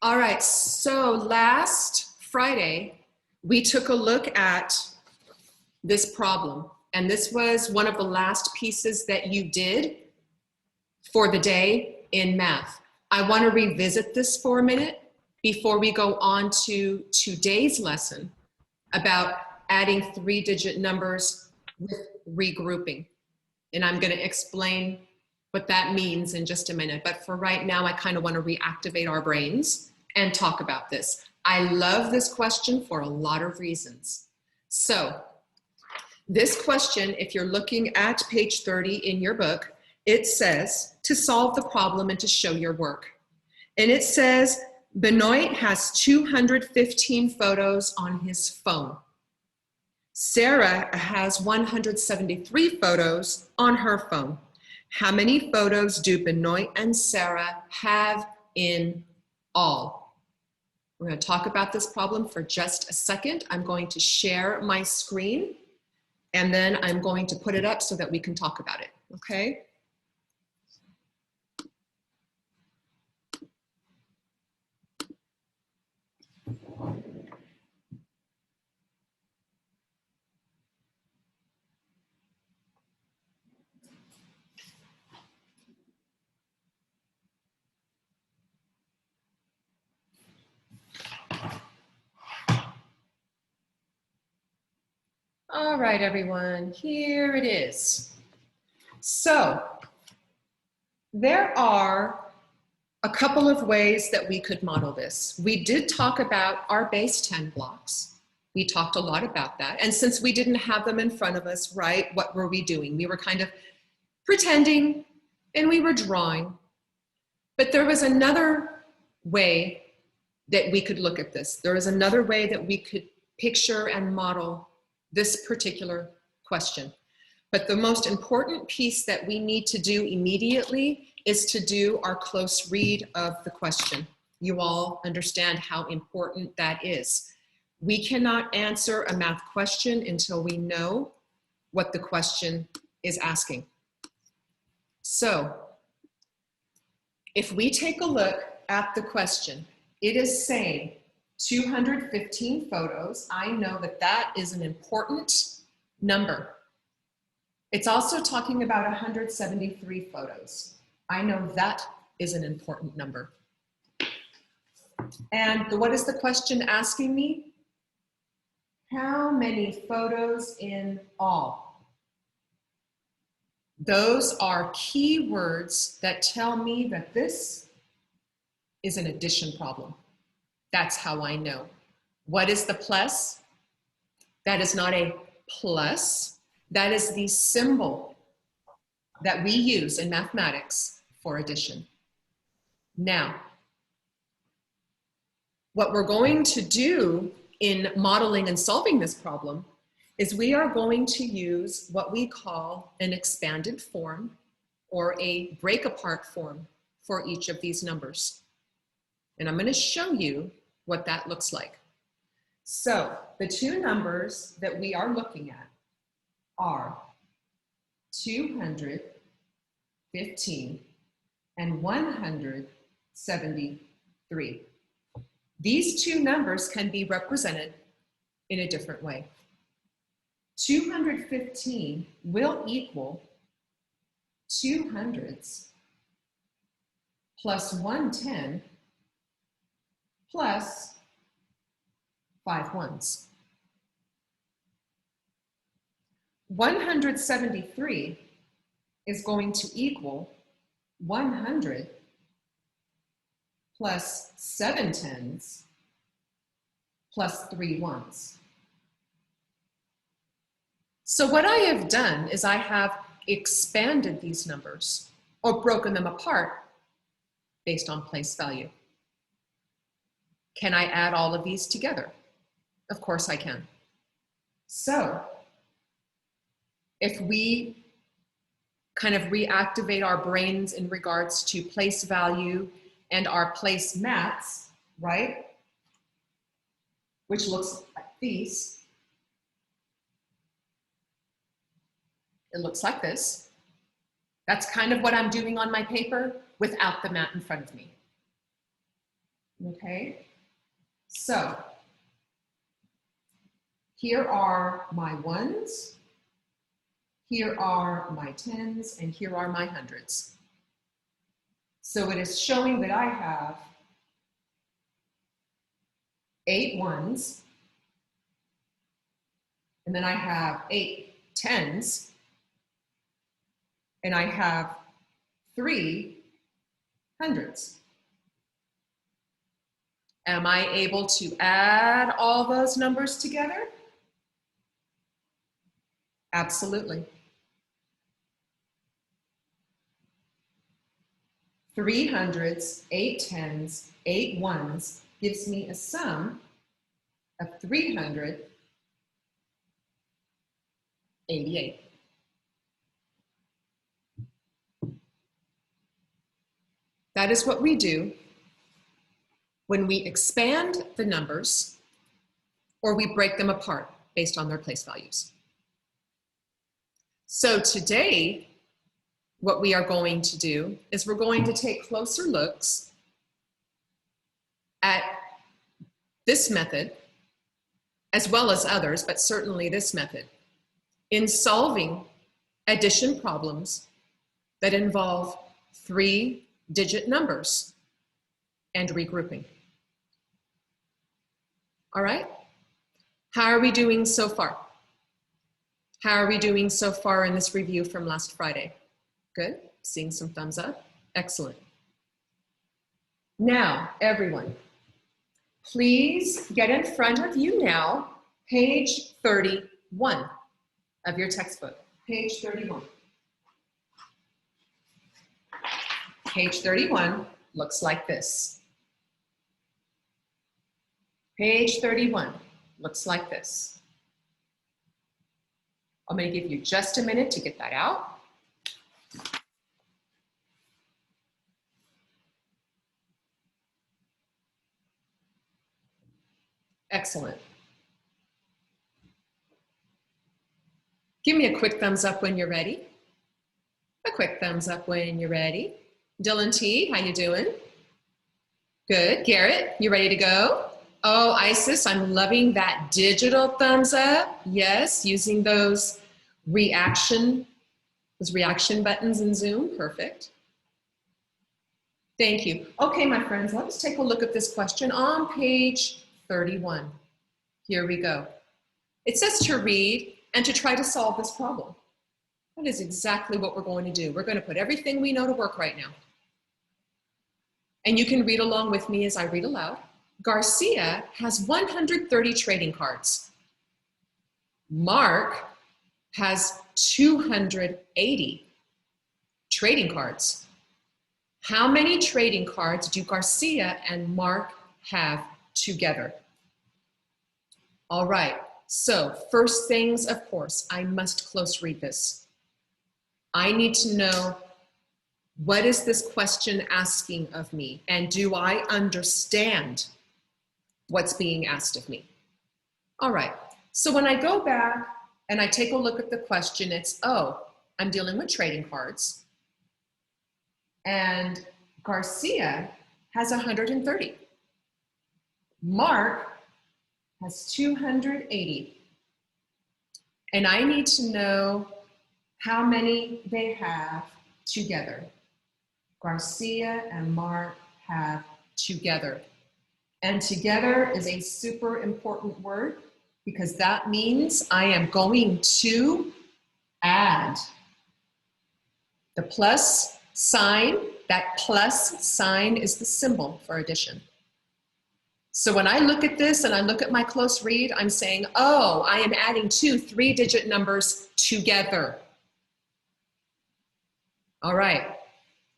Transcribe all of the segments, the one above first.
All right, so last Friday, we took a look at this problem, and this was one of the last pieces that you did for the day in math. I want to revisit this for a minute before we go on to today's lesson about adding three-digit numbers with regrouping. And I'm going to explain what that means in just a minute. But for right now, I kind of want to reactivate our brains and talk about this. I love this question for a lot of reasons. So this question, if you're looking at page 30 in your book, it says to solve the problem and to show your work. And it says Benoit has 215 photos on his phone. Sarah has 173 photos on her phone. How many photos do Benoit and Sarah have in all? We're going to talk about this problem for just a second. I'm going to share my screen, and then I'm going to put it up so that we can talk about it, okay? All right, everyone, here it is. So there are a couple of ways that we could model this. We did talk about our base 10 blocks. We talked a lot about that. And since we didn't have them in front of us, right, what were we doing? We were kind of pretending and we were drawing. But there was another way that we could look at this. There was another way that we could picture and model this particular question. But the most important piece that we need to do immediately is to do our close read of the question. You all understand how important that is. We cannot answer a math question until we know what the question is asking. So if we take a look at the question, it is saying 215 photos. I know that that is an important number. It's also talking about 173 photos. I know that is an important number. And what is the question asking me? How many photos in all? Those are key words that tell me that this is an addition problem. That's how I know. What is the plus? That is not a plus. That is the symbol that we use in mathematics for addition. Now, what we're going to do in modeling and solving this problem is we are going to use what we call an expanded form or a break apart form for each of these numbers. And I'm going to show you what that looks like. So the two numbers that we are looking at are 215 and 173. These two numbers can be represented in a different way. 215 will equal 2 hundreds plus 110 plus 5 ones. 173 is going to equal 100 plus 7 tens plus 3 ones. So what I have done is I have expanded these numbers or broken them apart based on place value. Can I add all of these together? Of course I can. So if we kind of reactivate our brains in regards to place value and our place mats, right? Which looks like these. It looks like this. That's kind of what I'm doing on my paper without the mat in front of me. Okay, so here are my ones, here are my tens, and here are my hundreds. So it is showing that I have 8 ones, and then I have 8 tens, and I have 3 hundreds. Am I able to add all those numbers together? Absolutely. 3 hundreds, 8 tens, 8 ones gives me a sum of 388. That is what we do when we expand the numbers or we break them apart based on their place values. So today, what we are going to do is we're going to take closer looks at this method, as well as others, but certainly this method, in solving addition problems that involve 3-digit numbers and regrouping. All right? How are we doing so far? How are we doing so far in this review from last Friday? Good, seeing some thumbs up, excellent. Now, everyone, please get in front of you now, page 31 of your textbook, page 31. Page 31 looks like this. Page 31 looks like this. I'm going to give you just a minute to get that out. Excellent. Give me a quick thumbs up when you're ready. A quick thumbs up when you're ready. Dylan T, how you doing? Good. Garrett, you ready to go? Oh, Isis, I'm loving that digital thumbs up. Yes, using those reaction buttons in Zoom. Perfect. Thank you. Okay, my friends, let's take a look at this question on page 31. Here we go. It says to read and to try to solve this problem. That is exactly what we're going to do. We're going to put everything we know to work right now. And you can read along with me as I read aloud. Garcia has 130 trading cards. Mark has 280 trading cards. How many trading cards do Garcia and Mark have together? All right, so first things, of course, I must close read this. I need to know, what is this question asking of me? And do I understand what's being asked of me? All right, so when I go back and I take a look at the question, it's, oh, I'm dealing with trading cards. And Garcia has 130. Mark has 280. And I need to know how many they have together. Garcia and Mark have together. And together is a super important word because that means I am going to add. The plus sign, that plus sign is the symbol for addition. So when I look at this and I look at my close read, I'm saying, oh, I am adding 2 3-digit numbers together. All right,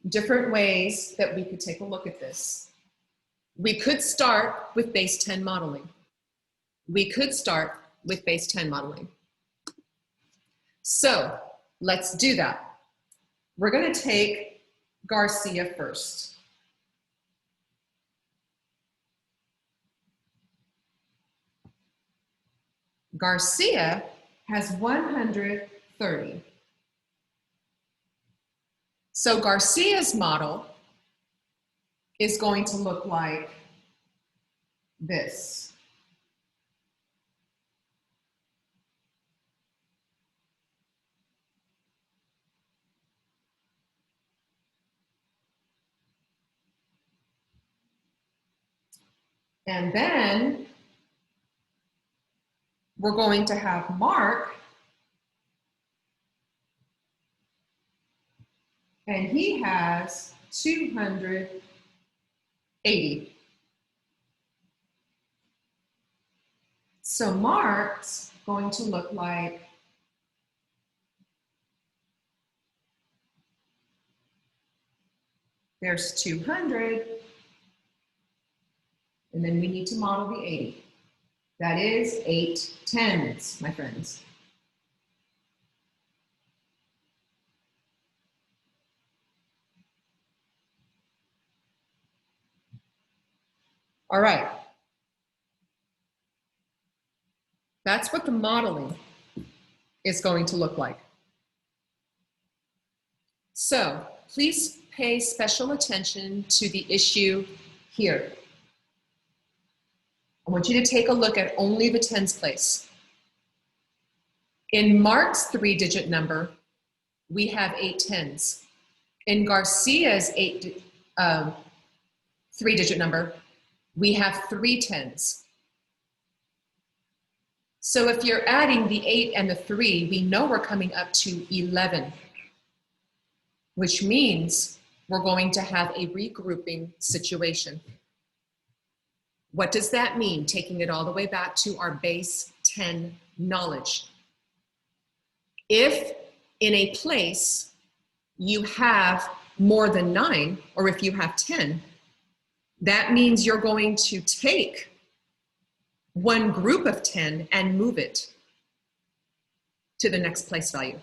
different ways that we could take a look at this. We could start with base 10 modeling. We could start with base 10 modeling. So let's do that. We're going to take Garcia first. Garcia has 130. So Garcia's model is going to look like this. And then we're going to have Mark, and he has 280. So Mark's going to look like there's 200, and then we need to model the 80. That is 8 tens, my friends. All right. That's what the modeling is going to look like. So please pay special attention to the issue here. I want you to take a look at only the tens place. In Mark's 3-digit number, we have 8 tens. In Garcia's 3-digit number, we have 3 tens. So if you're adding the 8 and the 3, we know we're coming up to 11, which means we're going to have a regrouping situation. What does that mean? Taking it all the way back to our base 10 knowledge. If in a place you have more than 9, or if you have 10, that means you're going to take one group of 10 and move it to the next place value.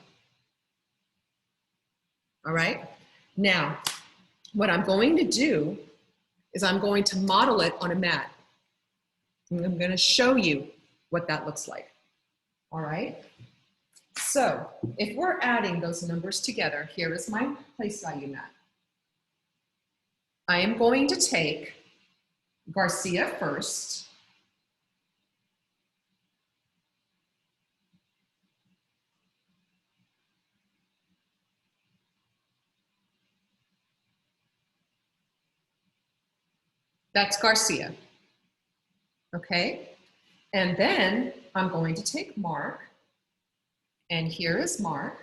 All right? Now, what I'm going to do is I'm going to model it on a mat. And I'm going to show you what that looks like. All right? So if we're adding those numbers together, here is my place value mat. I am going to take Garcia first. That's Garcia. Okay? And then I'm going to take Mark. And here is Mark.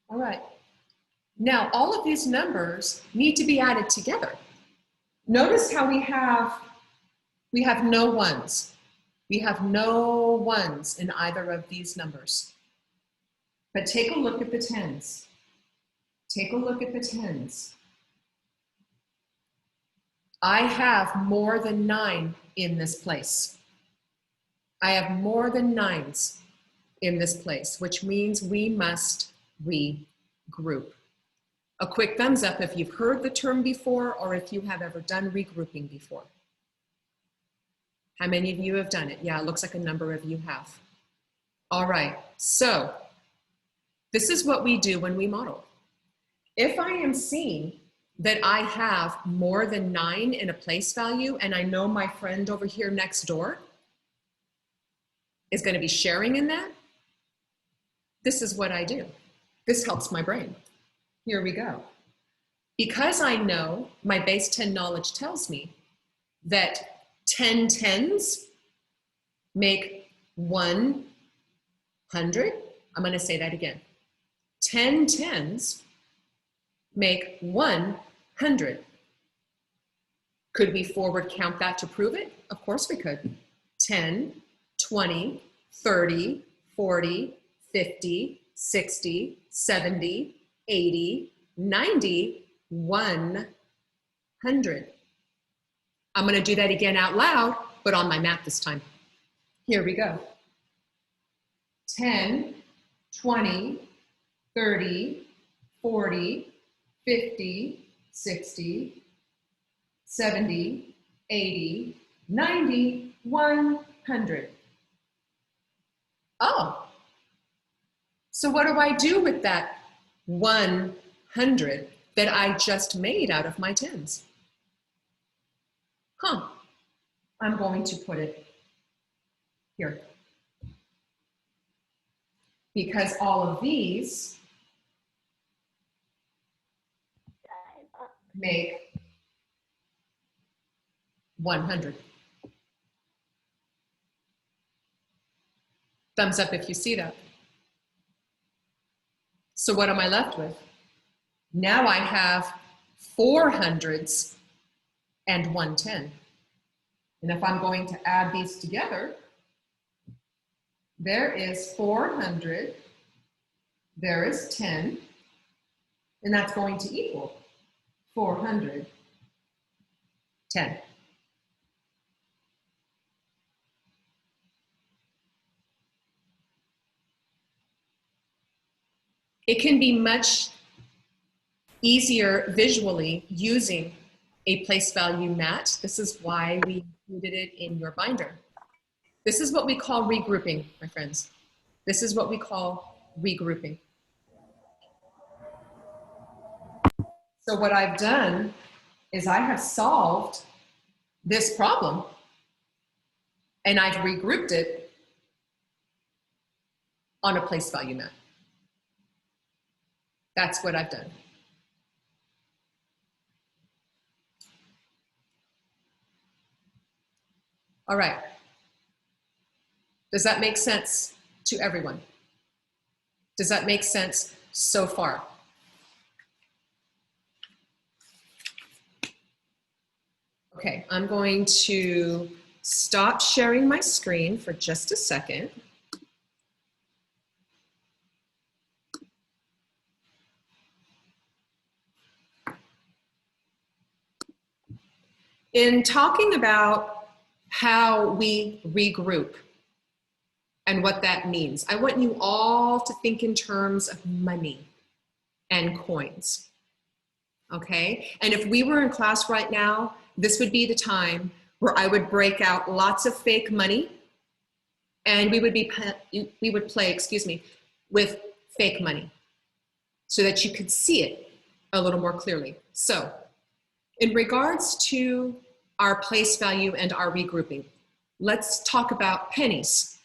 All right. Now, all of these numbers need to be added together. Notice how we have no ones. We have no ones in either of these numbers. But take a look at the tens. Take a look at the tens. I have more than 9 in this place. I have more than 9s in this place, which means we must regroup. A quick thumbs up if you've heard the term before or if you have ever done regrouping before. How many of you have done it? Yeah, it looks like a number of you have. All right, so this is what we do when we model. If I am seeing that I have more than 9 in a place value and I know my friend over here next door is going to be sharing in that, this is what I do. This helps my brain. Here we go. Because I know my base 10 knowledge tells me that 10 tens make 100. I'm going to say that again. 10 tens make 100. Could we forward count that to prove it? Of course we could. 10, 20, 30, 40, 50, 60, 70, 80, 90, 100. I'm going to do that again out loud, but on my mat this time. Here we go. 10, 20, 30, 40, 50, 60, 70, 80, 90, 100. Oh, so what do I do with that 100 that I just made out of my tens? I'm going to put it here. Because all of these make 100. Thumbs up if you see that. So what am I left with? Now I have 4 hundreds and 110. And if I'm going to add these together, there is 400, there is 10, and that's going to equal 410. It can be much easier visually using a place value mat. This is why we included it in your binder. This is what we call regrouping, my friends. This is what we call regrouping. So what I've done is I have solved this problem and I've regrouped it on a place value mat. That's what I've done. All right. Does that make sense to everyone? Does that make sense so far? Okay, I'm going to stop sharing my screen for just a second. In talking about how we regroup and what that means, I want you all to think in terms of money and coins, okay? And if we were in class right now, this would be the time where I would break out lots of fake money and we would play, with fake money so that you could see it a little more clearly. So, in regards to our place value and our regrouping, let's talk about pennies.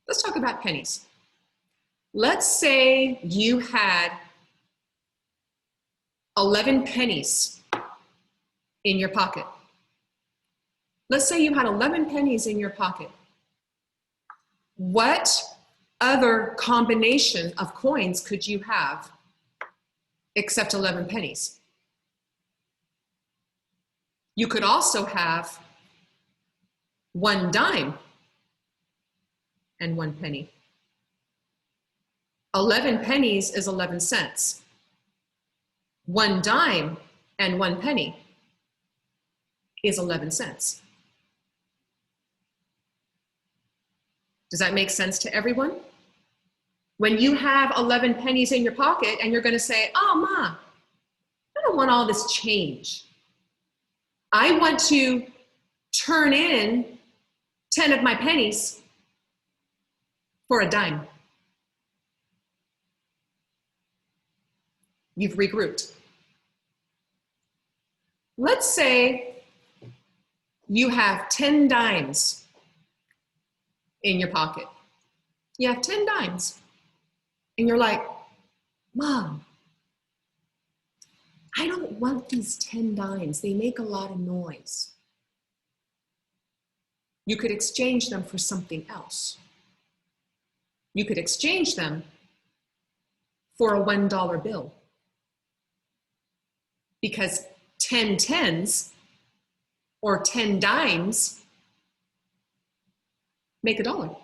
Let's talk about pennies. Let's say you had 11 pennies in your pocket. Let's say you had 11 pennies in your pocket. What other combination of coins could you have except 11 pennies? You could also have 1 dime and 1 penny. 11 pennies is 11 cents. 1 dime and 1 penny is 11 cents. Does that make sense to everyone? When you have 11 pennies in your pocket and you're going to say, oh, Ma, I don't want all this change. I want to turn in 10 of my pennies for a dime. You've regrouped. Let's say you have 10 dimes in your pocket. You have 10 dimes. And you're like, Mom, I don't want these 10 dimes. They make a lot of noise. You could exchange them for something else. You could exchange them for a $1 bill. Because 10 tens or 10 dimes make $1.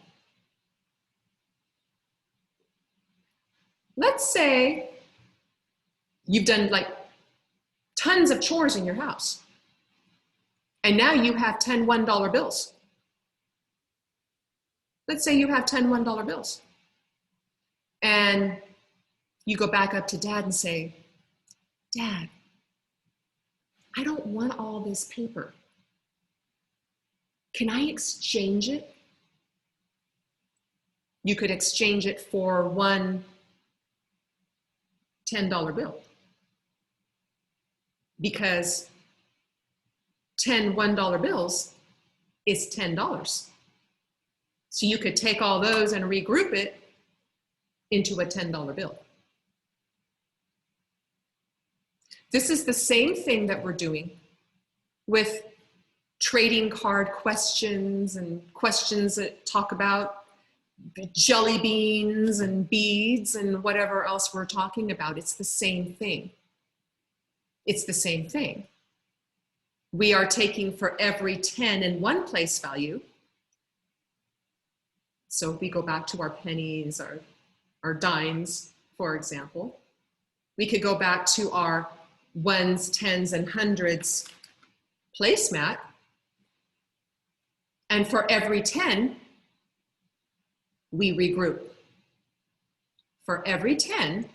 Let's say you've done like tons of chores in your house, and now you have 10 $1 bills. Let's say you have 10 $1 bills, and You go back up to Dad and say, Dad, I don't want all this paper. Can I exchange it? You could exchange it for one $10 bill, because 10 $1 bills is $10. So you could take all those and regroup it into a $10 bill. This is the same thing that we're doing with trading card questions and questions that talk about jelly beans and beads and whatever else we're talking about. It's the same thing. It's the same thing. We are taking for every 10 in one place value. So if we go back to our pennies, our dimes, for example, we could go back to our ones, tens, and hundreds placemat. And for every 10, we regroup. For every 10,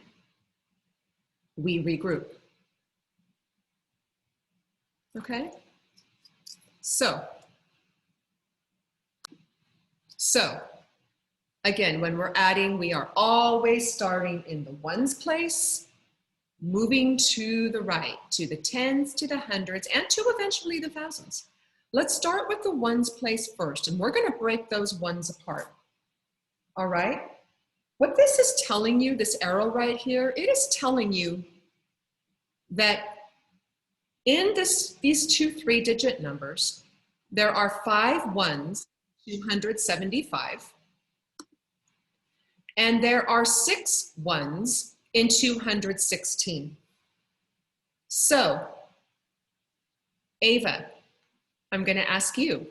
we regroup. Okay? So again, when we're adding, we are always starting in the ones place, moving to the right, to the tens, to the hundreds, and to eventually the thousands. Let's start with the ones place first, and we're gonna break those ones apart. All right? What this is telling you, this arrow right here, it is telling you that in these two 3-digit numbers, there are 5 ones, 275, and there are 6 ones in 216. So, Ava, I'm going to ask you.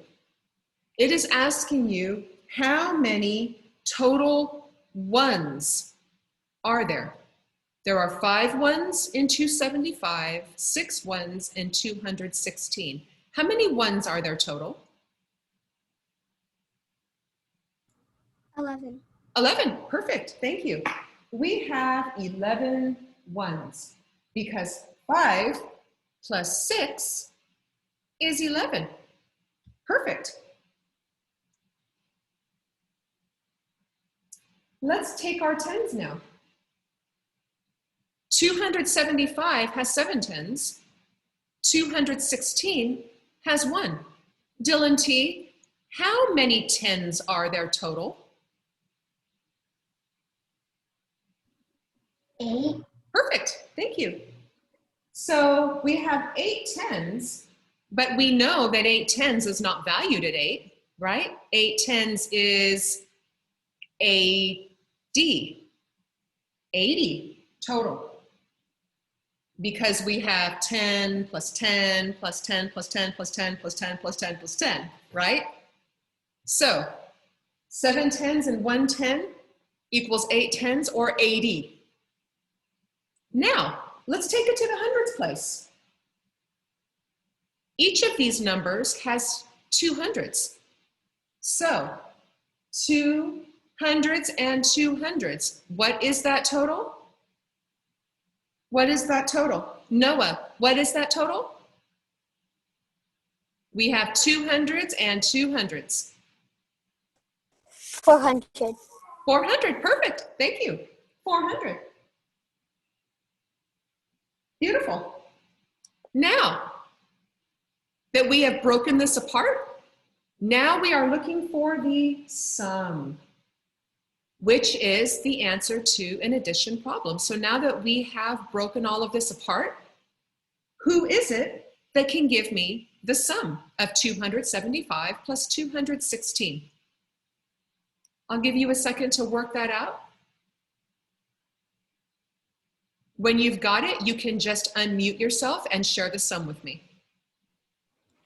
It is asking you, how many total ones are there? There are 5 ones in 275, 6 ones in 216. How many ones are there total? 11. 11, perfect, thank you. We have 11 ones because 5 plus 6 is 11. Perfect. Let's take our tens now. 275 has 7 tens. 216 has 1. Dylan T, how many tens are there total? 8. Perfect, thank you. So we have 8 tens, but we know that 8 tens is not valued at 8, right? 8 tens is 80 total. Because we have 10 plus 10 plus 10 plus 10 plus 10 plus 10 plus 10 plus 10, right? So 7 tens and 1 10 equals 8 tens, or 80. Now, let's take it to the hundreds place. Each of these numbers has 2 hundreds. So 2 hundreds and 2 hundreds. What is that total? What is that total? Noah, what is that total? We have 200s and 200s. 400. 400, perfect, thank you. 400. Beautiful. Now that we have broken this apart, now we are looking for the sum, which is the answer to an addition problem. So now that we have broken all of this apart, who is it that can give me the sum of 275 plus 216? I'll give you a second to work that out. When you've got it, you can just unmute yourself and share the sum with me.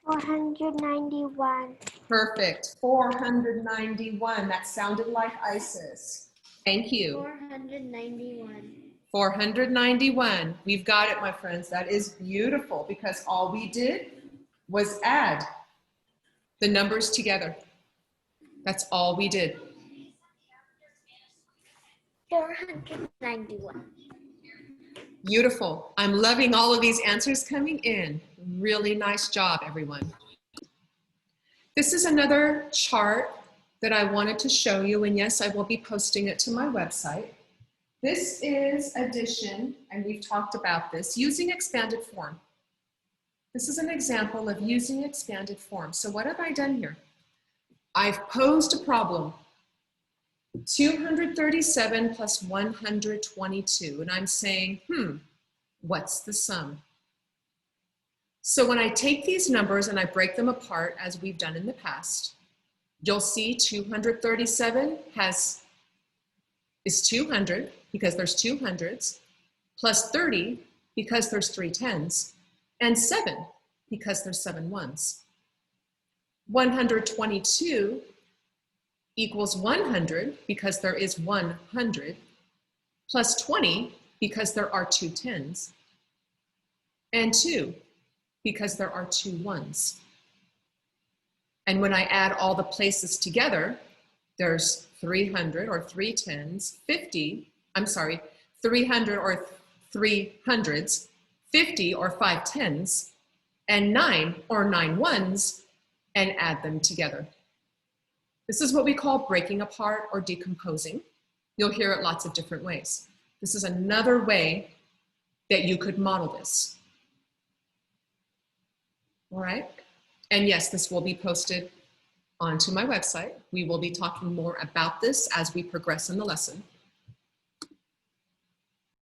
491. Perfect, 491. That sounded like Isis. Thank you. 491. 491. We've got it, my friends. That is beautiful because all we did was add the numbers together. That's all we did. 491. Beautiful. I'm loving all of these answers coming in. Really nice job, everyone. This is another chart that I wanted to show you, and yes, I will be posting it to my website. This is addition, and we've talked about this, using expanded form. This is an example of using expanded form. So what have I done here? I've posed a problem. 237 plus 122, and I'm saying, what's the sum? So when I take these numbers and I break them apart as we've done in the past, you'll see 237 is 200 because there's two hundreds, plus 30 because there's three tens, and 7 because there's 7 ones. 122 equals 100 because there is 100, plus 20 because there are two tens, and 2 because there are two ones. And when I add all the places together, there's 300 or three tens, 300 or three hundreds, 50 or five tens, and 9 or 9 ones, and add them together. This is what we call breaking apart or decomposing. You'll hear it lots of different ways. This is another way that you could model this. All right? And yes, this will be posted onto my website. We will be talking more about this as we progress in the lesson.